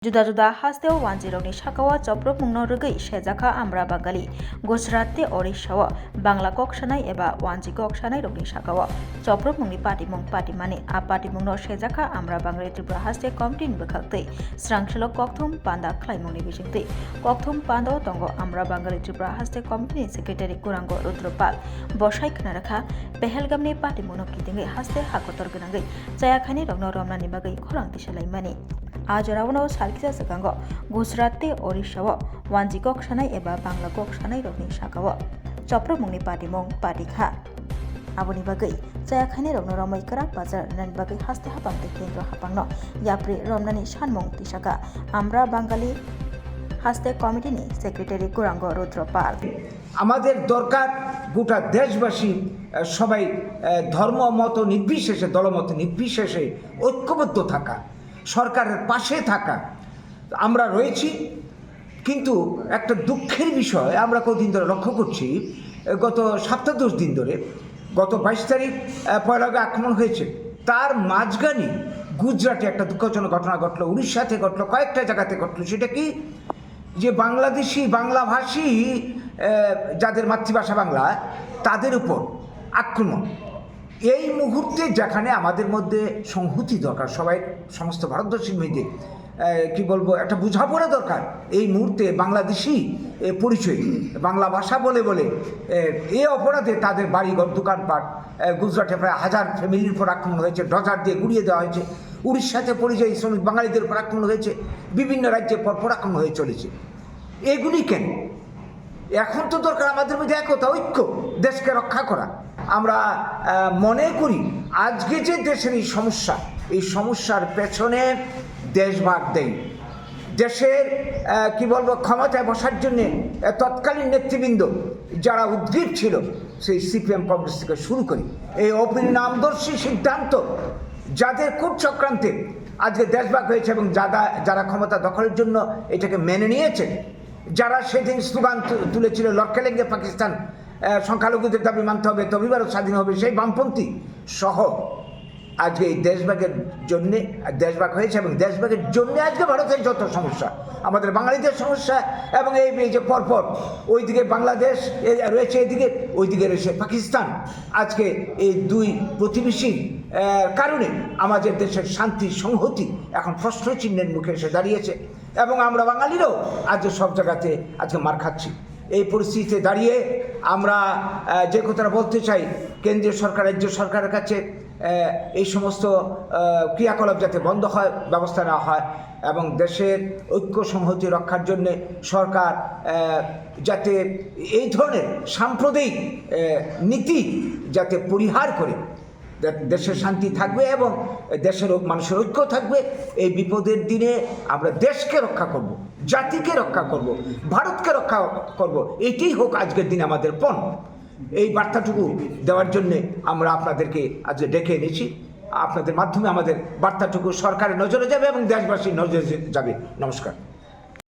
Juda-juda hasteo 10 ni shakawa choprok mungno rugui shejaka amra bangali Gujarati Orishawa Bangla kok shanai eba wanji kok shanai rogni shakawa choprok mungni party mane a party mungno shejaka amra bangali Tripura haste komtin bekhakte srangshalo kokthum panda khlaimungni bijingte kokthum panda tongo amra bangali Tripura haste komtin secretary Kurango Rudropal bosai khna rakha Pehelgamni party mungno kitingai haste hakotor gnangai jayakhani rogno romnani bagai khorang tisalai mani আজ রাবণও সার্কিসা সাকাঙ্গ গুজরাতে ওড়িশাও ওয়ানজি cock সানাই এবা Bangla cock সানাই রগনি শাকাও চপ্র মুংনি party Mong party খা আবনি বাগৈ জায়াখানি রগন রমাই কারাক বাজার নানি বাগৈ হাসতে হাপাংতে কেন্দ্র হাপাংন ইয়াপ্রে রমনানি সানমং তিসাকা আমরা বাঙালি হাসতে কমিটিনি সেক্রেটারি কুরাঙ্গ রুদ্রপাল আমাদের দরকার গোটা দেশবাসী সবাই ধর্ম মত নির্বিশেষে দলমত নির্বিশেষে ঐক্যবদ্ধ থাকা সরকারের পাশে থাকা আমরা রয়েছি কিন্তু একটা দুঃখের বিষয় আমরা কতদিন ধরে লক্ষ্য করছি গত 7-10 দিন ধরে গত 22 তারিখ পয়লা আক্রমণ হয়েছে তার মাঝখানে গুজরাটে একটা দুঃখজনক ঘটনা ঘটলো উড়িষ্যাতে ঘটলো কয়েকটা জায়গাতে ঘটলো সেটা কি যে বাংলাদেশি বাংলাভাষী যাদের মাতৃভাষা বাংলা তাদের উপর আক্রমণ এই মুহূর্তে যেখানে আমাদের মধ্যে সংহতি দরকার সবাই সমস্ত ভারতবর্ষীর মধ্যে কি বলবো একটা বোঝাপড়া দরকার এই মুহূর্তে বাংলাদেশি পরিচয় বাংলা ভাষা বলে এই অপরাধে তাদের বাড়িঘর দোকানপাট গুজরাটে প্রায় 1000 ফ্যামিলির উপর আক্রমণ হয়েছে ডজার দিয়ে গুড়িয়ে দেওয়া হয়েছে উড়িষ্যাতে পরিযায়ী শ্রমিক বাঙালিদের উপর আক্রমণ হয়েছে বিভিন্ন রাজ্যে পরপর আক্রমণ হয়ে চলেছে এগুলি কেন এখন তো দরকার আমাদের মধ্যে একতা ঐক্য দেশকে রক্ষা করা আমরা মনে করি আজকে যে দেশের এই সমস্যার পেছনে দেশভাগ দেয় দেশের কি বলবো ক্ষমতায় বসার জন্যে তৎকালীন নেতৃবৃন্দ যারা উদ্গ্রীব ছিল সেই সিপিএম কংগ্রেস থেকে শুরু করি এই অপরিণামদর্শী সিদ্ধান্ত যাদের কূট চক্রান্তে আজকে দেশভাগ হয়েছে এবং যারা ক্ষমতা দখলের জন্য এটাকে মেনে নিয়েছে যারা সেদিন স্লোগান তুলেছিল লড়কে লেগে পাকিস্তান সংখ্যালঘুদের দাবি মানতে হবে তবে ভারত স্বাধীন হবে সেই বামপন্থী সহ আজকে এই দেশভাগ হয়েছে এবং দেশভাগের জন্য আজকে ভারতের যত সমস্যা আমাদের বাঙালিদের সমস্যা এবং এই যে পরপর ওইদিকে বাংলাদেশ রয়েছে এদিকে ওইদিকে রয়েছে পাকিস্তান আজকে এই দুই প্রতিবেশীর কারণে আমাদের দেশের শান্তি সংহতি এখন প্রশ্নচিহ্নের মুখে এসে দাঁড়িয়েছে এবং আমরা বাঙালিরাও আজকে সব জায়গাতে আজকে মার খাচ্ছি এই পরিস্থিতিতে দাঁড়িয়ে আমরা যে কথাটা বলতে চাই কেন্দ্রীয় সরকার রাজ্য সরকারের কাছে এই সমস্ত ক্রিয়াকলাপ যাতে বন্ধ হয় ব্যবস্থা নেওয়া হয় এবং দেশের ঐক্য সংহতি রক্ষার জন্য সরকার যাতে এই ধরনের সাম্প্রদায়িক নীতি যাতে পরিহার করে দেশের শান্তি থাকবে এবং দেশের মানুষের ঐক্য থাকবে এই বিপদের দিনে আমরা দেশকে রক্ষা করব জাতিকে রক্ষা করব ভারতকে রক্ষা করব এটাই হোক আজকের দিনে আমাদের পণ এই বার্তাটুকু দেওয়ার জন্যে আমরা আপনাদেরকে আজকে ডেকে এনেছি আপনাদের মাধ্যমে আমাদের বার্তাটুকু সরকারের নজরে যাবে এবং দেশবাসীর নজরে যাবে নমস্কার